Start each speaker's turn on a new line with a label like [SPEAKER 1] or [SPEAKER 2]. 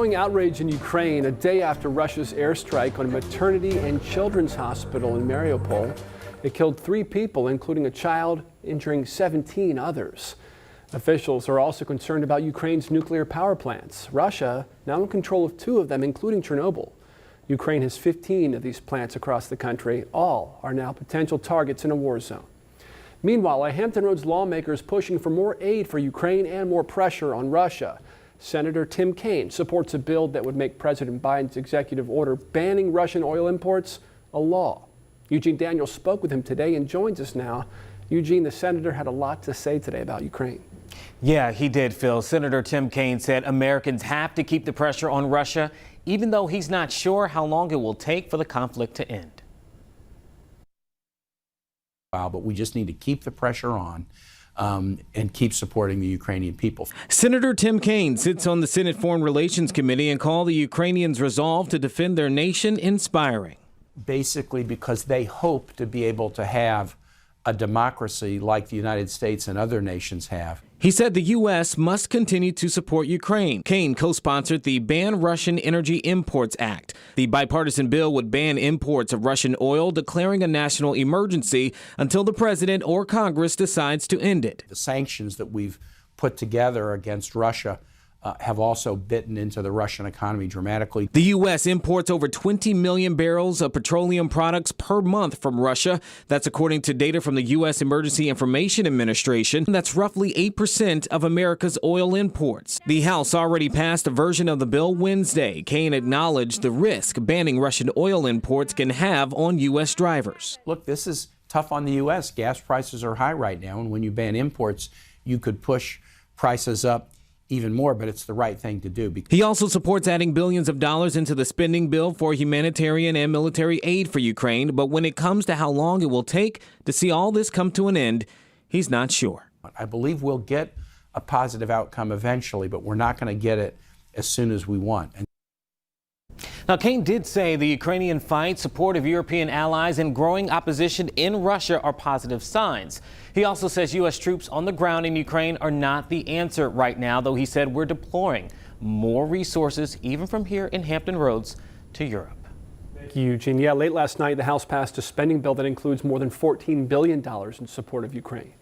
[SPEAKER 1] growing outrage in Ukraine a day after Russia's airstrike on a maternity and children's hospital in Mariupol. It killed 3 people, including a child, injuring 17 others. Officials are also concerned about Ukraine's nuclear power plants. Russia now in control of 2 of them, including Chernobyl. Ukraine has 15 of these plants across the country. All are now potential targets in a war zone. Meanwhile, a Hampton Roads lawmaker is pushing for more aid for Ukraine and more pressure on Russia. Senator Tim Kaine supports a bill that would make President Biden's executive order banning Russian oil imports a law. Eugene Daniels spoke with him today and joins us now. Eugene, the senator had a lot to say today about Ukraine.
[SPEAKER 2] Yeah, he did, Phil. Senator Tim Kaine said Americans have to keep the pressure on Russia, even though he's not sure how long it will take for the conflict to end.
[SPEAKER 3] But we just need to keep the pressure on and keep supporting the Ukrainian people.
[SPEAKER 4] Senator Tim Kaine sits on the Senate Foreign Relations Committee and called the Ukrainians' resolve to defend their nation inspiring.
[SPEAKER 3] Basically because they hope to be able to have a democracy like the United States and other nations have.
[SPEAKER 4] He said the U.S. must continue to support Ukraine. Kaine co-sponsored the Ban Russian Energy Imports Act. The bipartisan bill would ban imports of Russian oil, declaring a national emergency until the president or Congress decides to end it.
[SPEAKER 3] The sanctions that we've put together against Russia have also bitten into the Russian economy dramatically.
[SPEAKER 4] The U.S. imports over 20 million barrels of petroleum products per month from Russia. That's according to data from the U.S. Emergency Information Administration. That's roughly 8% of America's oil imports. The House already passed a version of the bill Wednesday. Kaine acknowledged the risk banning Russian oil imports can have on U.S. drivers.
[SPEAKER 3] Look, this is tough on the U.S. Gas prices are high right now, and when you ban imports, you could push prices up even more, but it's the right thing to do.
[SPEAKER 4] He also supports adding billions of dollars into the spending bill for humanitarian and military aid for Ukraine. But when it comes to how long it will take to see all this come to an end, he's not sure.
[SPEAKER 3] I believe we'll get a positive outcome eventually, but we're not going to get it as soon as we want.
[SPEAKER 2] Now, Kaine did say the Ukrainian fight, support of European allies, and growing opposition in Russia are positive signs. He also says U.S. troops on the ground in Ukraine are not the answer right now, though he said we're deploying more resources, even from here in Hampton Roads, to Europe.
[SPEAKER 1] Thank you, Eugene. Yeah, late last night, the House passed a spending bill that includes more than $14 billion in support of Ukraine.